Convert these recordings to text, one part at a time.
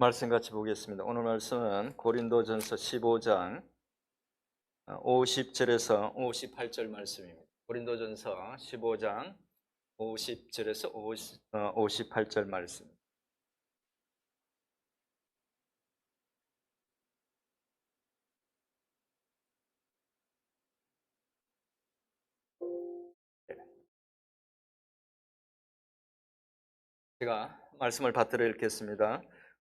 말씀 같이 보겠습니다. 오늘 말씀은 고린도전서 15장 50절에서 58절 말씀입니다. 고린도전서 15장 50절에서 58절 말씀. 제가 말씀을 받들어 읽겠습니다.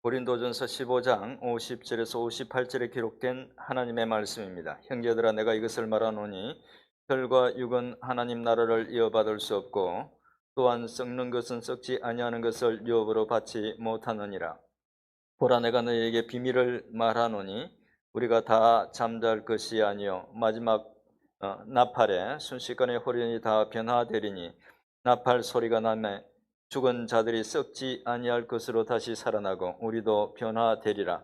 고린도전서 15장 50절에서 58절에 기록된 하나님의 말씀입니다. 형제들아, 내가 이것을 말하노니 혈과 육은 하나님 나라를 이어받을 수 없고 또한 썩는 것은 썩지 아니하는 것을 유업으로 받지 못하느니라. 보라, 내가 너희에게 비밀을 말하노니 우리가 다 잠잘 것이 아니요 마지막 나팔에 순식간에 호련히 다 변화되리니 나팔 소리가 나매 죽은 자들이 썩지 아니할 것으로 다시 살아나고 우리도 변화되리라.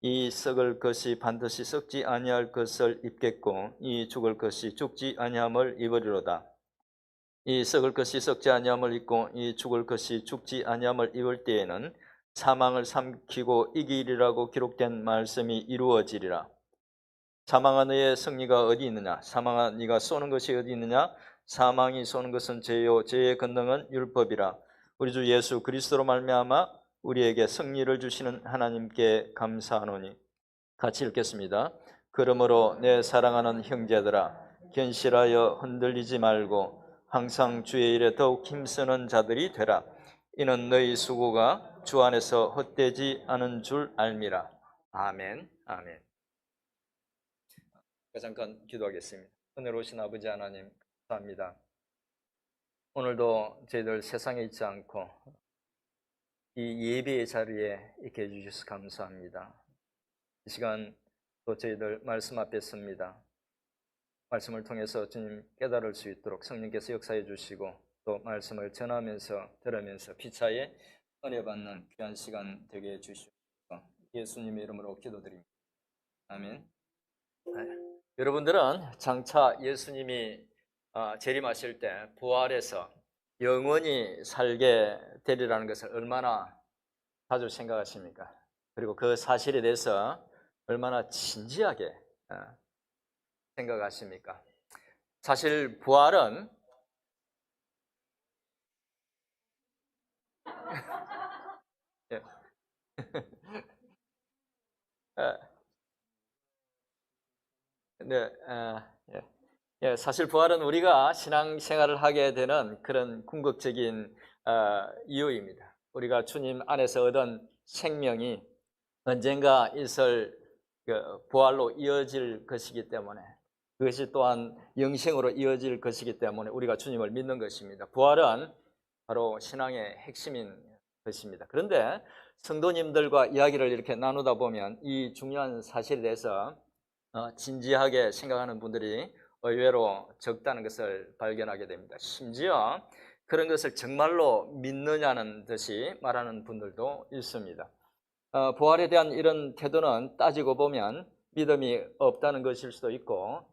이 썩을 것이 반드시 썩지 아니할 것을 입겠고 이 죽을 것이 죽지 아니함을 입으리로다. 이 썩을 것이 썩지 아니함을 입고 이 죽을 것이 죽지 아니함을 입을 때에는 사망을 삼키고 이기리라고 기록된 말씀이 이루어지리라. 사망아, 너의 승리가 어디 있느냐? 사망아, 네가 쏘는 것이 어디 있느냐? 사망이 쏘는 것은 죄요 죄의 권능은 율법이라. 우리 주 예수 그리스도로 말미암아 우리에게 승리를 주시는 하나님께 감사하노니. 같이 읽겠습니다. 그러므로 내 사랑하는 형제들아, 견실하여 흔들리지 말고 항상 주의 일에 더욱 힘쓰는 자들이 되라. 이는 너희 수고가 주 안에서 헛되지 않은 줄 알미라. 아멘. 아멘. 잠깐 기도하겠습니다. 은혜로우신 아버지 하나님, 감사합니다. 오늘도 저희들 세상에 있지 않고 이 예배의 자리에 있게 해주셔서 감사합니다. 이 시간 또 저희들 말씀 앞에 섭니다. 말씀을 통해서 주님 깨달을 수 있도록 성령께서 역사해 주시고 또 말씀을 전하면서 들으면서 피차에 은혜 받는 귀한 시간 되게 해주시옵소서. 예수님의 이름으로 기도드립니다. 아멘. 여러분들은 장차 예수님이 재림하실 때 부활해서 영원히 살게 되리라는 것을 얼마나 자주 생각하십니까? 그리고 그 사실에 대해서 얼마나 진지하게 생각하십니까? 사실 부활은 예. 네, 예. 예, 사실 부활은 우리가 신앙생활을 하게 되는 그런 궁극적인 이유입니다. 우리가 주님 안에서 얻은 생명이 언젠가 있을 부활로 이어질 것이기 때문에, 그것이 또한 영생으로 이어질 것이기 때문에 우리가 주님을 믿는 것입니다. 부활은 바로 신앙의 핵심인 것입니다. 그런데 성도님들과 이야기를 이렇게 나누다 보면 이 중요한 사실에 대해서 진지하게 생각하는 분들이 의외로 적다는 것을 발견하게 됩니다. 심지어 그런 것을 정말로 믿느냐는 듯이 말하는 분들도 있습니다. 부활에 대한 이런 태도는 따지고 보면 믿음이 없다는 것일 수도 있고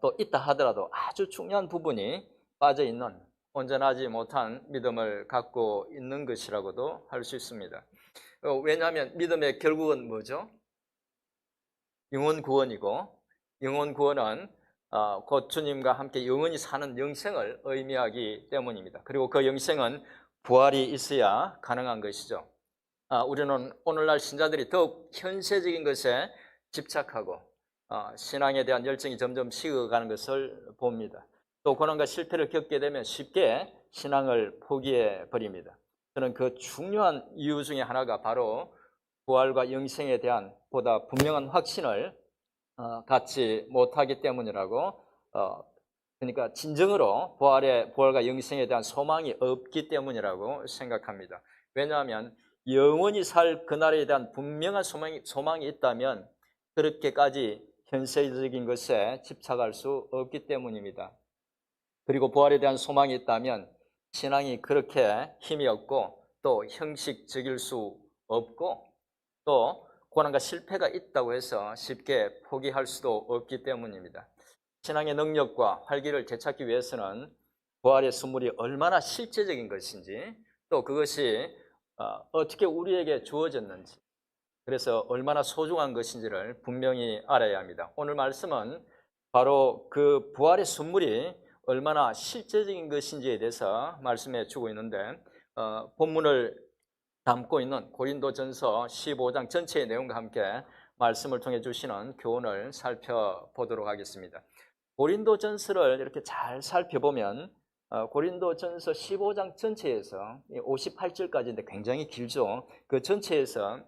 또 있다 하더라도 아주 중요한 부분이 빠져있는 온전하지 못한 믿음을 갖고 있는 것이라고도 할 수 있습니다. 왜냐하면 믿음의 결국은 뭐죠? 영원 구원이고, 영원 구원은 곧 주님과 함께 영원히 사는 영생을 의미하기 때문입니다. 그리고 그 영생은 부활이 있어야 가능한 것이죠. 우리는 오늘날 신자들이 더욱 현세적인 것에 집착하고 신앙에 대한 열정이 점점 식어가는 것을 봅니다. 또 고난과 실패를 겪게 되면 쉽게 신앙을 포기해 버립니다. 저는 그 중요한 이유 중에 하나가 바로 부활과 영생에 대한 보다 분명한 확신을 갖지 못하기 때문이라고, 그러니까 진정으로 부활과 영생에 대한 소망이 없기 때문이라고 생각합니다. 왜냐하면 영원히 살 그날에 대한 분명한 소망이 있다면 그렇게까지 현세적인 것에 집착할 수 없기 때문입니다. 그리고 부활에 대한 소망이 있다면 신앙이 그렇게 힘이 없고 또 형식적일 수 없고 또 고난과 실패가 있다고 해서 쉽게 포기할 수도 없기 때문입니다. 신앙의 능력과 활기를 되찾기 위해서는 부활의 선물이 얼마나 실제적인 것인지 또 그것이 어떻게 우리에게 주어졌는지 그래서 얼마나 소중한 것인지를 분명히 알아야 합니다. 오늘 말씀은 바로 그 부활의 선물이 얼마나 실제적인 것인지에 대해서 말씀해 주고 있는데 본문을 담고 있는 고린도전서 15장 전체의 내용과 함께 말씀을 통해 주시는 교훈을 살펴보도록 하겠습니다. 고린도전서를 이렇게 잘 살펴보면 고린도전서 15장 전체에서 58절까지인데 굉장히 길죠. 그 전체에서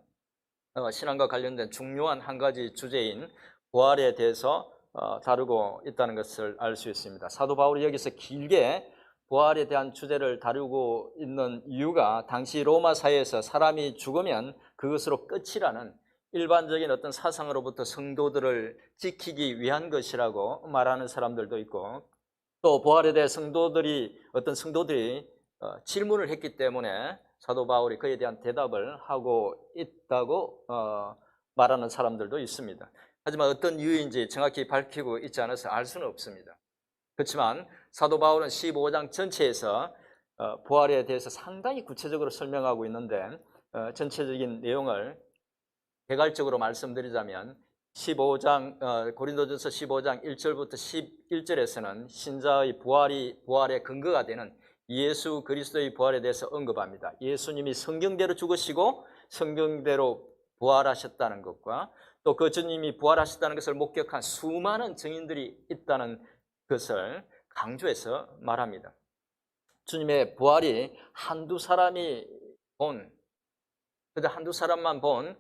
신앙과 관련된 중요한 한 가지 주제인 부활에 대해서 다루고 있다는 것을 알 수 있습니다. 사도 바울이 여기서 길게 부활에 대한 주제를 다루고 있는 이유가 당시 로마 사회에서 사람이 죽으면 그것으로 끝이라는 일반적인 어떤 사상으로부터 성도들을 지키기 위한 것이라고 말하는 사람들도 있고, 또 부활에 대해 어떤 성도들이 질문을 했기 때문에 사도 바울이 그에 대한 대답을 하고 있다고 말하는 사람들도 있습니다. 하지만 어떤 이유인지 정확히 밝히고 있지 않아서 알 수는 없습니다. 그렇지만 사도 바울은 15장 전체에서 부활에 대해서 상당히 구체적으로 설명하고 있는데 전체적인 내용을 개괄적으로 말씀드리자면 고린도전서 15장 1절부터 11절에서는 신자의 부활의 근거가 되는 예수 그리스도의 부활에 대해서 언급합니다. 예수님이 성경대로 죽으시고 성경대로 부활하셨다는 것과 또 그 주님이 부활하셨다는 것을 목격한 수많은 증인들이 있다는 것을 강조해서 말합니다. 주님의 부활이 한두 사람만 본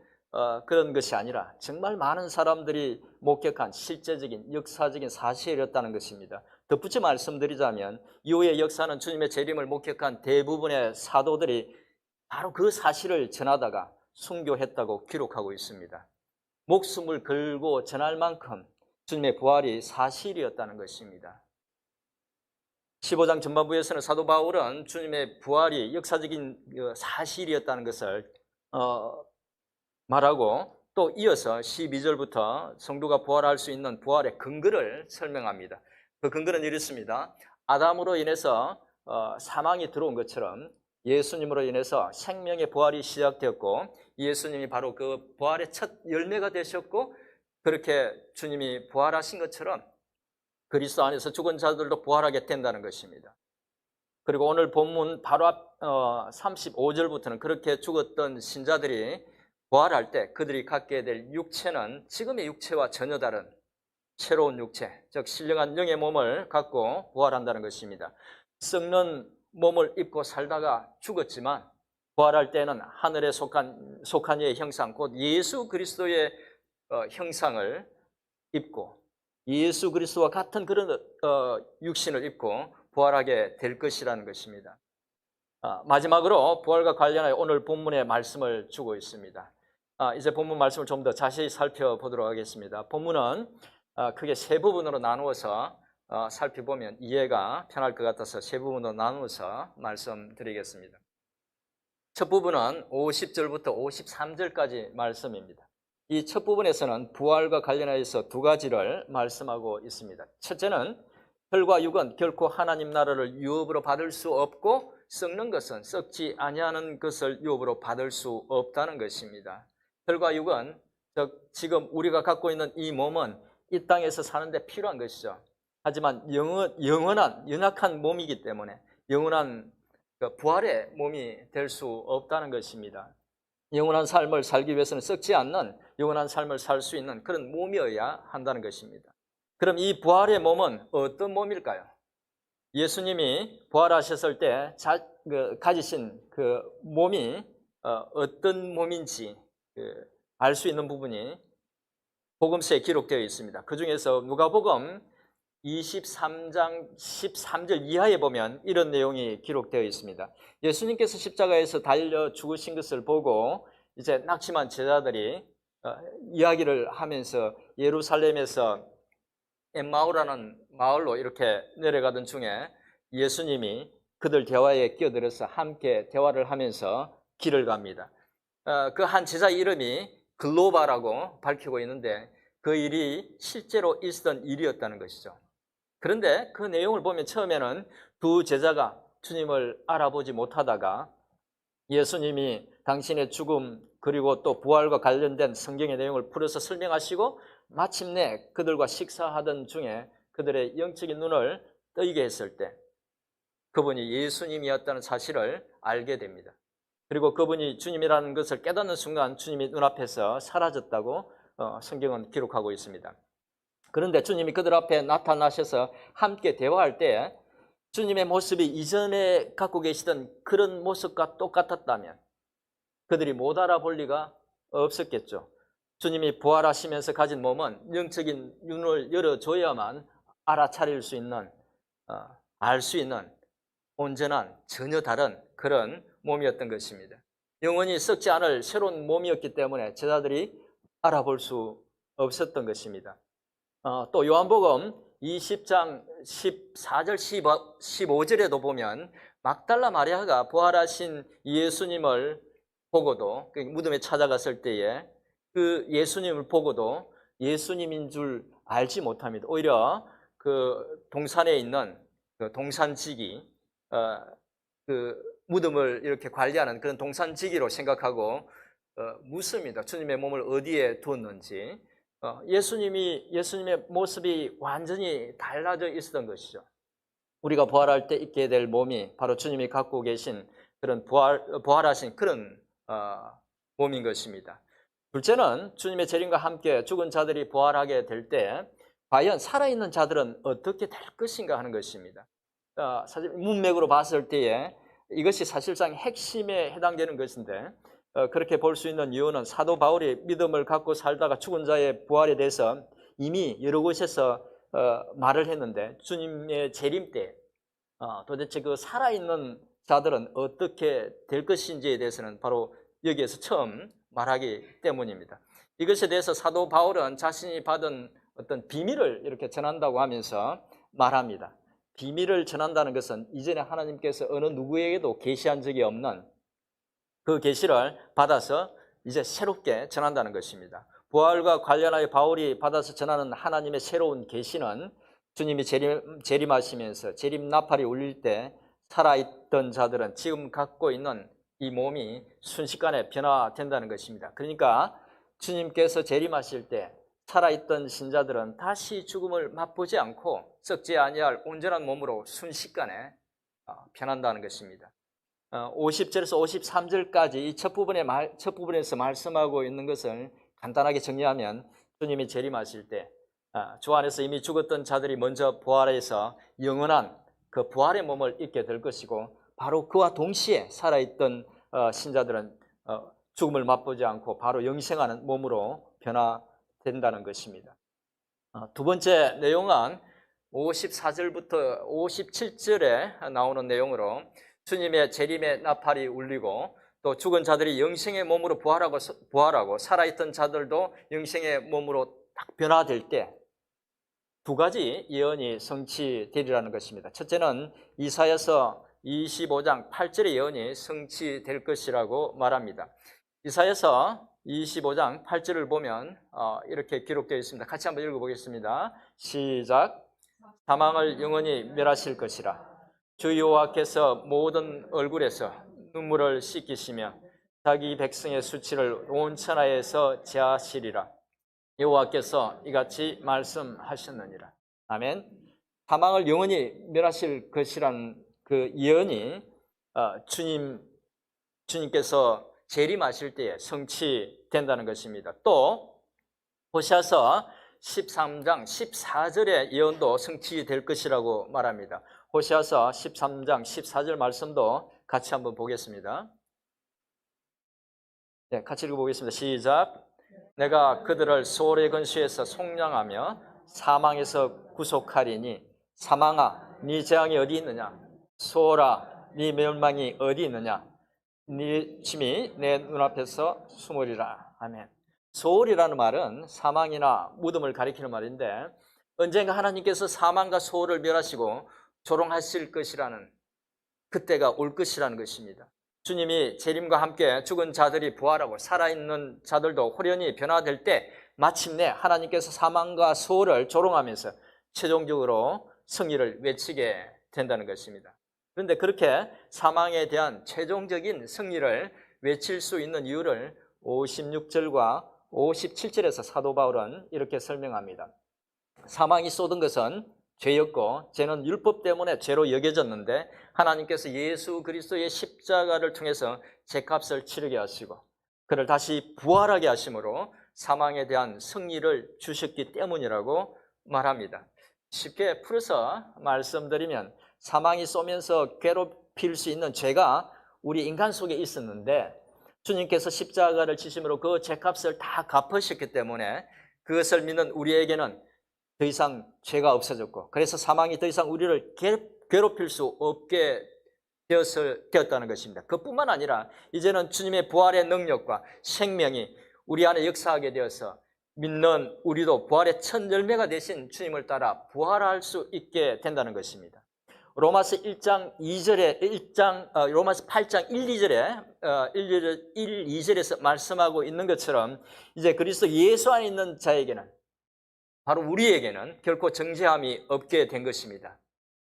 그런 것이 아니라 정말 많은 사람들이 목격한 실제적인 역사적인 사실이었다는 것입니다. 덧붙여 말씀드리자면 이후의 역사는 주님의 재림을 목격한 대부분의 사도들이 바로 그 사실을 전하다가 순교했다고 기록하고 있습니다. 목숨을 걸고 전할 만큼 주님의 부활이 사실이었다는 것입니다. 15장 전반부에서는 사도 바울은 주님의 부활이 역사적인 사실이었다는 것을 말하고 또 이어서 12절부터 성도가 부활할 수 있는 부활의 근거를 설명합니다. 그 근거는 이렇습니다. 아담으로 인해서 사망이 들어온 것처럼 예수님으로 인해서 생명의 부활이 시작되었고 예수님이 바로 그 부활의 첫 열매가 되셨고 그렇게 주님이 부활하신 것처럼 그리스도 안에서 죽은 자들도 부활하게 된다는 것입니다. 그리고 오늘 본문 바로 앞 35절부터는 그렇게 죽었던 신자들이 부활할 때 그들이 갖게 될 육체는 지금의 육체와 전혀 다른 새로운 육체, 즉 신령한 영의 몸을 갖고 부활한다는 것입니다. 썩는 몸을 입고 살다가 죽었지만 부활할 때는 하늘에 속한 이의 형상, 곧 예수 그리스도의 형상을 입고 예수 그리스도와 같은 그런 육신을 입고 부활하게 될 것이라는 것입니다. 마지막으로 부활과 관련하여 오늘 본문의 말씀을 주고 있습니다. 이제 본문 말씀을 좀 더 자세히 살펴보도록 하겠습니다. 본문은 크게 세 부분으로 나누어서 살펴보면 이해가 편할 것 같아서 세 부분으로 나누어서 말씀드리겠습니다. 첫 부분은 50절부터 53절까지 말씀입니다. 이 첫 부분에서는 부활과 관련해서 두 가지를 말씀하고 있습니다. 첫째는 혈과 육은 결코 하나님 나라를 유업으로 받을 수 없고 썩는 것은 썩지 아니하는 것을 유업으로 받을 수 없다는 것입니다. 혈과 육은 즉 지금 우리가 갖고 있는 이 몸은 이 땅에서 사는데 필요한 것이죠. 하지만 영원한 연약한 몸이기 때문에 영원한 부활의 몸이 될 수 없다는 것입니다. 영원한 삶을 살기 위해서는 썩지 않는 영원한 삶을 살 수 있는 그런 몸이어야 한다는 것입니다. 그럼 이 부활의 몸은 어떤 몸일까요? 예수님이 부활하셨을 때 가지신 그 몸이 어떤 몸인지 알 수 있는 부분이 복음서에 기록되어 있습니다. 그 중에서 누가복음 23장 13절 이하에 보면 이런 내용이 기록되어 있습니다. 예수님께서 십자가에서 달려 죽으신 것을 보고 이제 낙심한 제자들이 이야기를 하면서 예루살렘에서 엠마오라는 마을로 이렇게 내려가던 중에 예수님이 그들 대화에 끼어들어서 함께 대화를 하면서 길을 갑니다. 그 한 제자 이름이 글로바라고 밝히고 있는데 그 일이 실제로 있었던 일이었다는 것이죠. 그런데 그 내용을 보면 처음에는 두 제자가 주님을 알아보지 못하다가 예수님이 당신의 죽음 그리고 또 부활과 관련된 성경의 내용을 풀어서 설명하시고 마침내 그들과 식사하던 중에 그들의 영적인 눈을 뜨게 했을 때 그분이 예수님이었다는 사실을 알게 됩니다. 그리고 그분이 주님이라는 것을 깨닫는 순간 주님이 눈앞에서 사라졌다고 성경은 기록하고 있습니다. 그런데 주님이 그들 앞에 나타나셔서 함께 대화할 때 주님의 모습이 이전에 갖고 계시던 그런 모습과 똑같았다면 그들이 못 알아볼 리가 없었겠죠. 주님이 부활하시면서 가진 몸은 영적인 눈을 열어줘야만 알아차릴 수 있는, 알 수 있는 온전한 전혀 다른 그런 몸이었던 것입니다. 영원히 썩지 않을 새로운 몸이었기 때문에 제자들이 알아볼 수 없었던 것입니다. 또 요한복음 20장 14절 15절에도 보면 막달라 마리아가 부활하신 예수님을 보고도 무덤에 찾아갔을 때에 그 예수님을 보고도 예수님인 줄 알지 못합니다. 오히려 그 동산에 있는 그 동산지기 그 무덤을 이렇게 관리하는 그런 동산지기로 생각하고 묻습니다. 주님의 몸을 어디에 두었는지. 예수님의 모습이 완전히 달라져 있었던 것이죠. 우리가 부활할 때 입게 될 몸이 바로 주님이 갖고 계신 그런 부활하신 그런 몸인 것입니다. 둘째는 주님의 재림과 함께 죽은 자들이 부활하게 될 때 과연 살아있는 자들은 어떻게 될 것인가 하는 것입니다. 사실 문맥으로 봤을 때에 이것이 사실상 핵심에 해당되는 것인데 그렇게 볼 수 있는 이유는 사도 바울이 믿음을 갖고 살다가 죽은 자의 부활에 대해서 이미 여러 곳에서 말을 했는데 주님의 재림 때 도대체 그 살아있는 자들은 어떻게 될 것인지에 대해서는 바로 여기에서 처음 말하기 때문입니다. 이것에 대해서 사도 바울은 자신이 받은 어떤 비밀을 이렇게 전한다고 하면서 말합니다. 비밀을 전한다는 것은 이전에 하나님께서 어느 누구에게도 계시한 적이 없는 그 계시를 받아서 이제 새롭게 전한다는 것입니다. 부활과 관련하여 바울이 받아서 전하는 하나님의 새로운 계시는 주님이 재림하시면서 재림 나팔이 울릴 때 살아있던 자들은 지금 갖고 있는 이 몸이 순식간에 변화된다는 것입니다. 그러니까 주님께서 재림하실 때 살아있던 신자들은 다시 죽음을 맛보지 않고 썩지 아니할 온전한 몸으로 순식간에 변한다는 것입니다. 50절에서 53절까지 이 첫 부분에서 말씀하고 있는 것을 간단하게 정리하면 주님이 재림하실 때 주 안에서 이미 죽었던 자들이 먼저 부활해서 영원한 그 부활의 몸을 입게 될 것이고 바로 그와 동시에 살아있던 신자들은 죽음을 맛보지 않고 바로 영생하는 몸으로 변화된다는 것입니다. 두 번째 내용은 54절부터 57절에 나오는 내용으로 주님의 재림의 나팔이 울리고 또 죽은 자들이 영생의 몸으로 부활하고 살아있던 자들도 영생의 몸으로 딱 변화될 때 두 가지 예언이 성취되리라는 것입니다. 첫째는 이사야서 25장 8절의 예언이 성취될 것이라고 말합니다. 이사야서 25장 8절을 보면 이렇게 기록되어 있습니다. 같이 한번 읽어보겠습니다. 시작. 사망을 영원히 멸하실 것이라. 주 여호와께서 모든 얼굴에서 눈물을 씻기시며 자기 백성의 수치를 온 천하에서 제하시리라. 여호와께서 이같이 말씀하셨느니라. 아멘. 사망을 영원히 멸하실 것이란 그 예언이 주님께서 재림하실 때에 성취된다는 것입니다. 또 호시아서 13장 14절의 예언도 성취될 것이라고 말합니다. 호시아서 13장 14절 말씀도 같이 한번 보겠습니다. 네, 같이 읽어보겠습니다. 시작. 내가 그들을 소홀의 근시에서 속량하며 사망에서 구속하리니 사망아 네 재앙이 어디 있느냐, 소홀아 네 멸망이 어디 있느냐, 네 침이 내 눈앞에서 숨으리라. 아멘. 소홀이라는 말은 사망이나 무덤을 가리키는 말인데 언젠가 하나님께서 사망과 소홀을 멸하시고 조롱하실 것이라는 그때가 올 것이라는 것입니다. 주님이 재림과 함께 죽은 자들이 부활하고 살아있는 자들도 호련히 변화될 때 마침내 하나님께서 사망과 소홀을 조롱하면서 최종적으로 승리를 외치게 된다는 것입니다. 그런데 그렇게 사망에 대한 최종적인 승리를 외칠 수 있는 이유를 56절과 57절에서 사도 바울은 이렇게 설명합니다. 사망이 쏟은 것은 죄였고 죄는 율법 때문에 죄로 여겨졌는데 하나님께서 예수 그리스도의 십자가를 통해서 죄값을 치르게 하시고 그를 다시 부활하게 하심으로 사망에 대한 승리를 주셨기 때문이라고 말합니다. 쉽게 풀어서 말씀드리면 사망이 쏘면서 괴롭힐 수 있는 죄가 우리 인간 속에 있었는데 주님께서 십자가를 지심으로 그 죄값을 다 갚으셨기 때문에 그것을 믿는 우리에게는 더 이상 죄가 없어졌고 그래서 사망이 더 이상 우리를 괴롭힐 수 없게 되었다는 것입니다. 그뿐만 아니라 이제는 주님의 부활의 능력과 생명이 우리 안에 역사하게 되어서 믿는 우리도 부활의 첫 열매가 되신 주님을 따라 부활할 수 있게 된다는 것입니다. 로마서 1장 2절에 로마서 8장 1, 2절에서 말씀하고 있는 것처럼 이제 그리스도 예수 안에 있는 자에게는 바로 우리에게는 결코 정죄함이 없게 된 것입니다.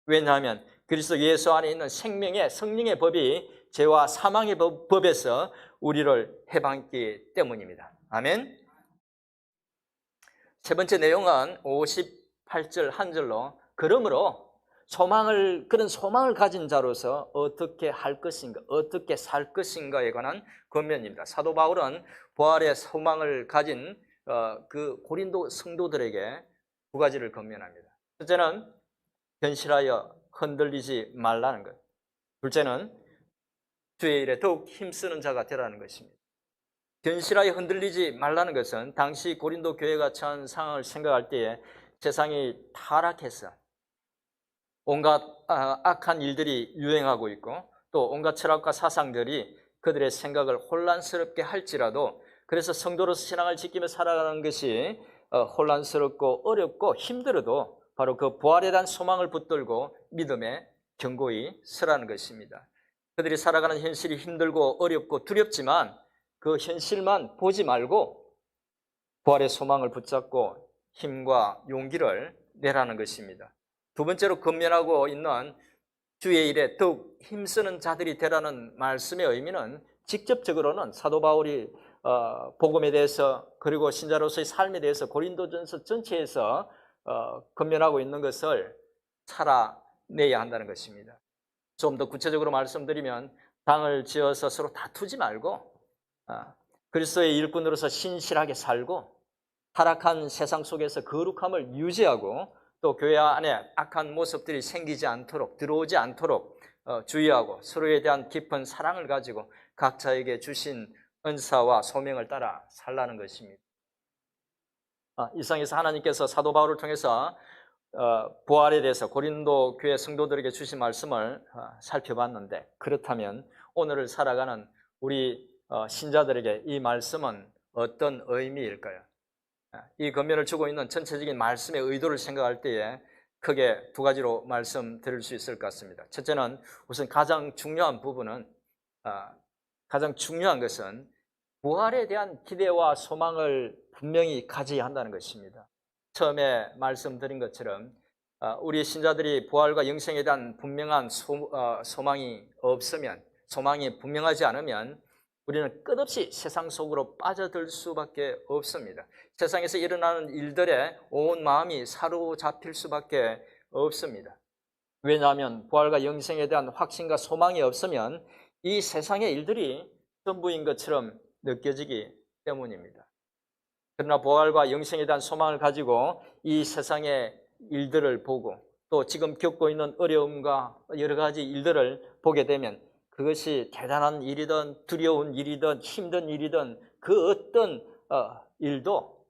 왜냐하면 그리스도 예수 안에 있는 생명의 성령의 법이 죄와 사망의 법에서 우리를 해방했기 때문입니다. 아멘. 세 번째 내용은 58절 한 절로 그러므로 그런 소망을 가진 자로서 어떻게 할 것인가, 어떻게 살 것인가에 관한 권면입니다. 사도 바울은 부활의 소망을 가진 그 고린도 성도들에게 두 가지를 권면합니다. 첫째는 견실하여 흔들리지 말라는 것. 둘째는 주의 일에 더욱 힘쓰는 자가 되라는 것입니다. 견실하여 흔들리지 말라는 것은 당시 고린도 교회가 처한 상황을 생각할 때에 세상이 타락해서 온갖 악한 일들이 유행하고 있고 또 온갖 철학과 사상들이 그들의 생각을 혼란스럽게 할지라도 그래서 성도로서 신앙을 지키며 살아가는 것이 혼란스럽고 어렵고 힘들어도 바로 그 부활에 대한 소망을 붙들고 믿음에 견고히 서라는 것입니다. 그들이 살아가는 현실이 힘들고 어렵고 두렵지만 그 현실만 보지 말고 부활의 소망을 붙잡고 힘과 용기를 내라는 것입니다. 두 번째로 권면하고 있는 주의 일에 더욱 힘쓰는 자들이 되라는 말씀의 의미는 직접적으로는 사도 바울이 복음에 대해서 그리고 신자로서의 삶에 대해서 고린도전서 전체에서 권면하고 있는 것을 살아내야 한다는 것입니다. 좀 더 구체적으로 말씀드리면 당을 지어서 서로 다투지 말고 그리스도의 일꾼으로서 신실하게 살고 타락한 세상 속에서 거룩함을 유지하고 또 교회 안에 악한 모습들이 생기지 않도록 들어오지 않도록 주의하고 서로에 대한 깊은 사랑을 가지고 각자에게 주신 은사와 소명을 따라 살라는 것입니다. 이상에서 하나님께서 사도 바울을 통해서 부활에 대해서 고린도 교회 성도들에게 주신 말씀을 살펴봤는데 그렇다면 오늘을 살아가는 우리 신자들에게 이 말씀은 어떤 의미일까요? 이 권면을 주고 있는 전체적인 말씀의 의도를 생각할 때에 크게 두 가지로 말씀드릴 수 있을 것 같습니다. 첫째는 우선 가장 중요한 것은 부활에 대한 기대와 소망을 분명히 가져야 한다는 것입니다. 처음에 말씀드린 것처럼 우리 신자들이 부활과 영생에 대한 분명한 소망이 없으면, 소망이 분명하지 않으면 우리는 끝없이 세상 속으로 빠져들 수밖에 없습니다. 세상에서 일어나는 일들에 온 마음이 사로잡힐 수밖에 없습니다. 왜냐하면 부활과 영생에 대한 확신과 소망이 없으면 이 세상의 일들이 전부인 것처럼 느껴지기 때문입니다. 그러나 부활과 영생에 대한 소망을 가지고 이 세상의 일들을 보고 또 지금 겪고 있는 어려움과 여러 가지 일들을 보게 되면 그것이 대단한 일이든 두려운 일이든 힘든 일이든 그 어떤 일도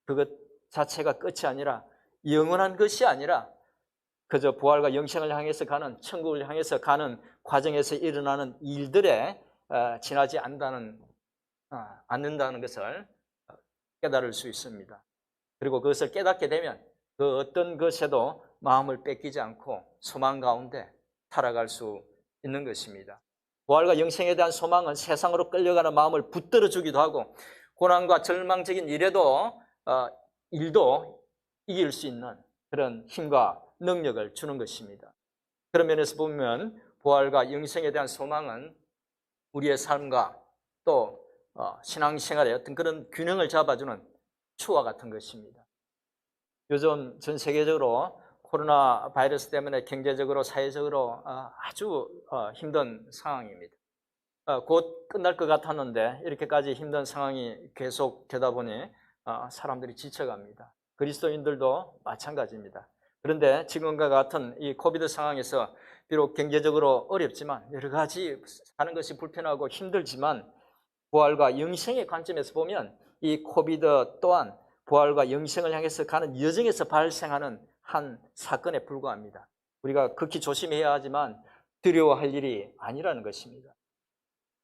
그것 자체가 끝이 아니라 영원한 것이 아니라 그저 부활과 영생을 향해서 가는 천국을 향해서 가는 과정에서 일어나는 일들에 지나지 않는다는 것을 깨달을 수 있습니다. 그리고 그것을 깨닫게 되면 그 어떤 것에도 마음을 뺏기지 않고 소망 가운데 살아갈 수 있는 것입니다. 부활과 영생에 대한 소망은 세상으로 끌려가는 마음을 붙들어 주기도 하고 고난과 절망적인 일도 이길 수 있는 그런 힘과 능력을 주는 것입니다. 그런 면에서 보면 부활과 영생에 대한 소망은 우리의 삶과 또 신앙생활의 어떤 그런 균형을 잡아주는 추와 같은 것입니다. 요즘 전 세계적으로 코로나 바이러스 때문에 경제적으로 사회적으로 아주 힘든 상황입니다. 곧 끝날 것 같았는데 이렇게까지 힘든 상황이 계속되다 보니 사람들이 지쳐갑니다. 그리스도인들도 마찬가지입니다. 그런데 지금과 같은 이 코비드 상황에서 비록 경제적으로 어렵지만 여러 가지 사는 것이 불편하고 힘들지만 부활과 영생의 관점에서 보면 이 코비드 또한 부활과 영생을 향해서 가는 여정에서 발생하는 한 사건에 불과합니다. 우리가 극히 조심해야 하지만 두려워할 일이 아니라는 것입니다.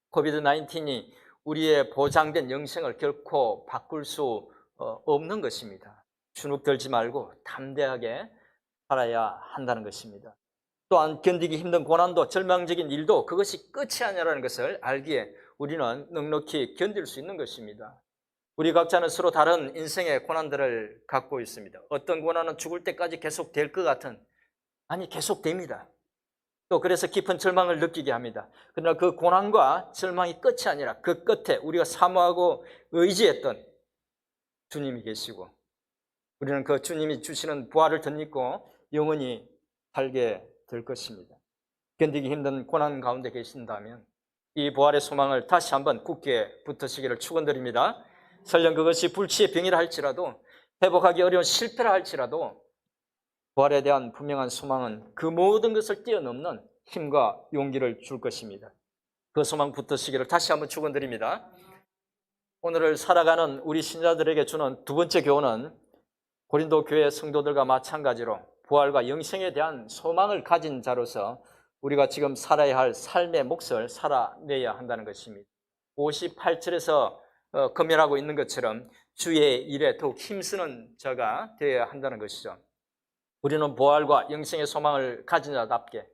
코비드 19이 우리의 보장된 영생을 결코 바꿀 수 없는 것입니다. 주눅 들지 말고 담대하게 살아야 한다는 것입니다. 또한 견디기 힘든 고난도 절망적인 일도 그것이 끝이 아니라는 것을 알기에 우리는 넉넉히 견딜 수 있는 것입니다. 우리 각자는 서로 다른 인생의 고난들을 갖고 있습니다. 어떤 고난은 죽을 때까지 계속될 것 같은, 아니 계속됩니다. 또 그래서 깊은 절망을 느끼게 합니다. 그러나 그 고난과 절망이 끝이 아니라 그 끝에 우리가 사모하고 의지했던 주님이 계시고 우리는 그 주님이 주시는 부활을 덧입고 영원히 살게 될 것입니다. 견디기 힘든 고난 가운데 계신다면 이 부활의 소망을 다시 한번 굳게 붙드시기를 축원드립니다. 설령 그것이 불치의 병이라 할지라도 회복하기 어려운 실패라 할지라도 부활에 대한 분명한 소망은 그 모든 것을 뛰어넘는 힘과 용기를 줄 것입니다. 그 소망 붙드시기를 다시 한번 축원드립니다. 오늘을 살아가는 우리 신자들에게 주는 두 번째 교훈은 고린도 교회 성도들과 마찬가지로 부활과 영생에 대한 소망을 가진 자로서 우리가 지금 살아야 할 삶의 몫을 살아내야 한다는 것입니다. 58절에서 검열하고 있는 것처럼 주의 일에 더욱 힘쓰는 자가 되어야 한다는 것이죠. 우리는 부활과 영생의 소망을 가진 자답게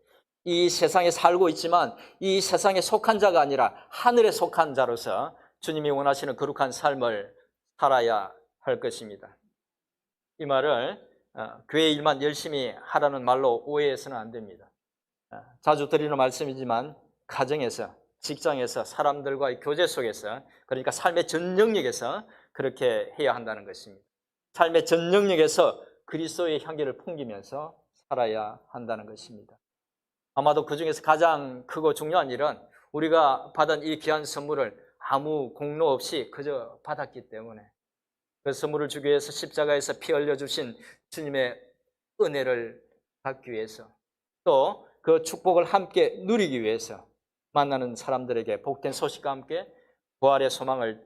이 세상에 살고 있지만 이 세상에 속한 자가 아니라 하늘에 속한 자로서 주님이 원하시는 거룩한 삶을 살아야 할 것입니다. 이 말을 교회 일만 열심히 하라는 말로 오해해서는 안 됩니다. 자주 드리는 말씀이지만 가정에서, 직장에서, 사람들과의 교제 속에서, 그러니까 삶의 전 영역에서 그렇게 해야 한다는 것입니다. 삶의 전 영역에서 그리스도의 향기를 풍기면서 살아야 한다는 것입니다. 아마도 그 중에서 가장 크고 중요한 일은 우리가 받은 이 귀한 선물을 아무 공로 없이 그저 받았기 때문에 그 선물을 주기 위해서 십자가에서 피 흘려주신 주님의 은혜를 받기 위해서 또 그 축복을 함께 누리기 위해서 만나는 사람들에게 복된 소식과 함께 부활의 소망을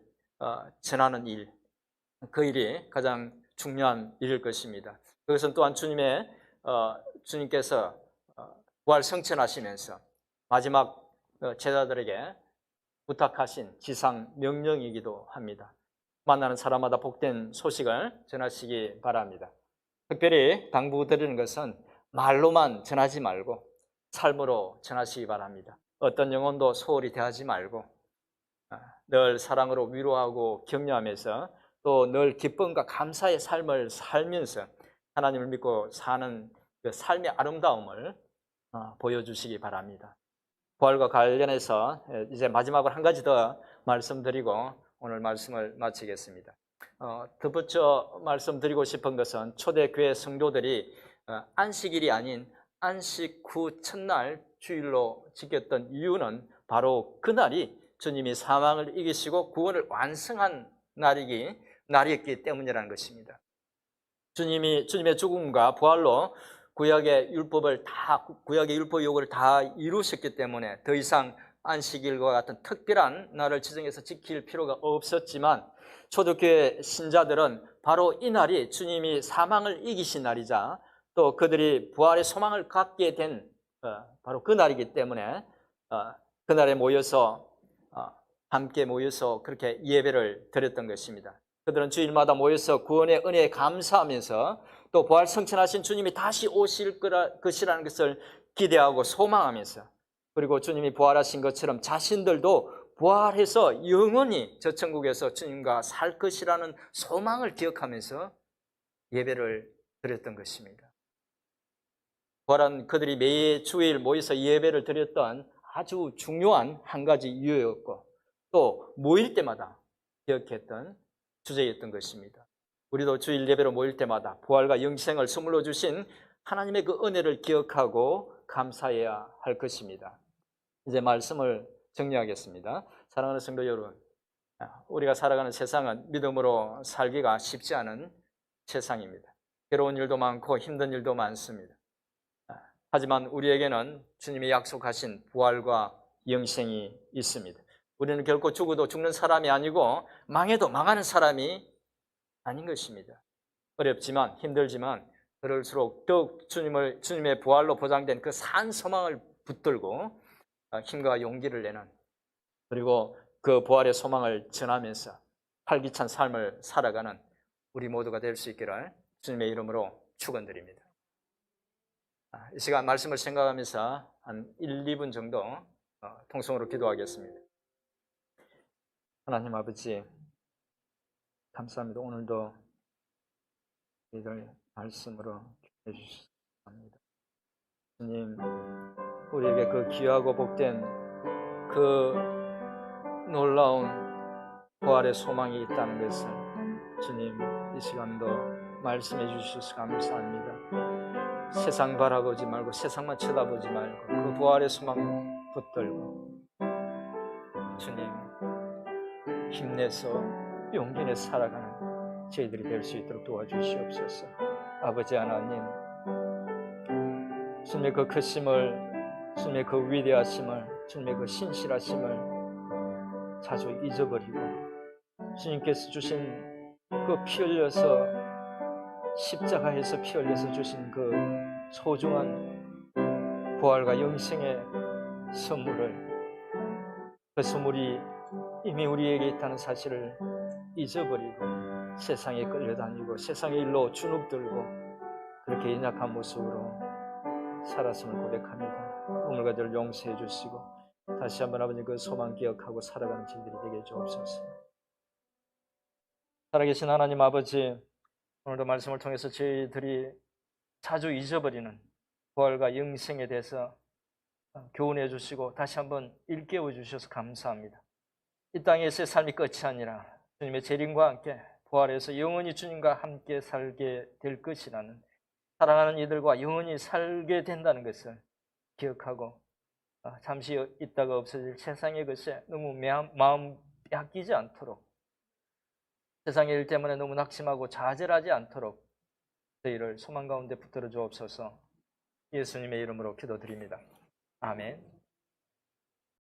전하는 일, 그 일이 가장 중요한 일일 것입니다. 그것은 또한 주님께서 부활 성천하시면서 마지막 제자들에게 부탁하신 지상 명령이기도 합니다. 만나는 사람마다 복된 소식을 전하시기 바랍니다. 특별히 당부드리는 것은 말로만 전하지 말고 삶으로 전하시기 바랍니다. 어떤 영혼도 소홀히 대하지 말고 늘 사랑으로 위로하고 격려하면서 또 늘 기쁨과 감사의 삶을 살면서 하나님을 믿고 사는 그 삶의 아름다움을 보여주시기 바랍니다. 부활과 관련해서 이제 마지막으로 한 가지 더 말씀드리고 오늘 말씀을 마치겠습니다. 덧붙여 말씀드리고 싶은 것은 초대교회 성도들이 안식일이 아닌 안식 후 첫날 주일로 지켰던 이유는 바로 그날이 주님이 사망을 이기시고 구원을 완성한 날이었기 때문이라는 것입니다. 주님의 죽음과 부활로 구약의 율법 요구를 다 이루셨기 때문에 더 이상 안식일과 같은 특별한 날을 지정해서 지킬 필요가 없었지만 초대교회 신자들은 바로 이 날이 주님이 사망을 이기신 날이자 또 그들이 부활의 소망을 갖게 된 바로 그 날이기 때문에 그날에 함께 모여서 그렇게 예배를 드렸던 것입니다. 그들은 주일마다 모여서 구원의 은혜에 감사하면서 또 부활 성천하신 주님이 다시 오실 것이라는 것을 기대하고 소망하면서 그리고 주님이 부활하신 것처럼 자신들도 부활해서 영원히 저 천국에서 주님과 살 것이라는 소망을 기억하면서 예배를 드렸던 것입니다. 부활한 그들이 매 주일 모여서 예배를 드렸던 아주 중요한 한 가지 이유였고 또 모일 때마다 기억했던 주제였던 것입니다. 우리도 주일 예배로 모일 때마다 부활과 영생을 선물로 주신 하나님의 그 은혜를 기억하고 감사해야 할 것입니다. 이제 말씀을 정리하겠습니다. 사랑하는 성도 여러분, 우리가 살아가는 세상은 믿음으로 살기가 쉽지 않은 세상입니다. 괴로운 일도 많고 힘든 일도 많습니다. 하지만 우리에게는 주님이 약속하신 부활과 영생이 있습니다. 우리는 결코 죽어도 죽는 사람이 아니고 망해도 망하는 사람이 아닌 것입니다. 어렵지만 힘들지만 그럴수록 더욱 주님의 부활로 보장된 그 산 소망을 붙들고 힘과 용기를 내는, 그리고 그 부활의 소망을 전하면서 활기찬 삶을 살아가는 우리 모두가 될 수 있기를 주님의 이름으로 축원드립니다. 이 시간 말씀을 생각하면서 한 1, 2분 정도 통성으로 기도하겠습니다. 하나님 아버지, 감사합니다. 오늘도 저희들 말씀으로 해 주시기 바랍니다. 주님, 우리에게 그 귀하고 복된 그 놀라운 부활의 소망이 있다는 것을 주님 이 시간도 말씀해 주셔서 감사합니다. 세상 바라보지 말고 세상만 쳐다보지 말고 그 부활의 소망 붙들고 주님 힘내서 용기 내 살아가는 저희들이 될 수 있도록 도와주시옵소서. 아버지 하나님, 주님의 그 크심을, 주님의 그 위대하심을, 주님의 그 신실하심을 자주 잊어버리고 주님께서 주신 그 피 흘려서 십자가에서 피 흘려서 주신 그 소중한 부활과 영생의 선물을, 그 선물이 이미 우리에게 있다는 사실을 잊어버리고 세상에 끌려다니고 세상의 일로 주눅들고 그렇게 연약한 모습으로 살았음을 고백합니다. 오늘까지를 용서해 주시고 다시 한번 아버지 그 소망 기억하고 살아가는 저희들이 되게 주옵소서. 살아계신 하나님 아버지, 오늘도 말씀을 통해서 저희들이 자주 잊어버리는 부활과 영생에 대해서 교훈해 주시고 다시 한번 일깨워 주셔서 감사합니다. 이 땅에서의 삶이 끝이 아니라 주님의 재림과 함께 부활해서 영원히 주님과 함께 살게 될 것이라는, 사랑하는 이들과 영원히 살게 된다는 것을 기억하고 잠시 있다가 없어질 세상의 것에 너무 마음 뺏기지 않도록, 세상의 일 때문에 너무 낙심하고 좌절하지 않도록 저희를 소망 가운데 붙들어 주옵소서. 예수님의 이름으로 기도드립니다. 아멘.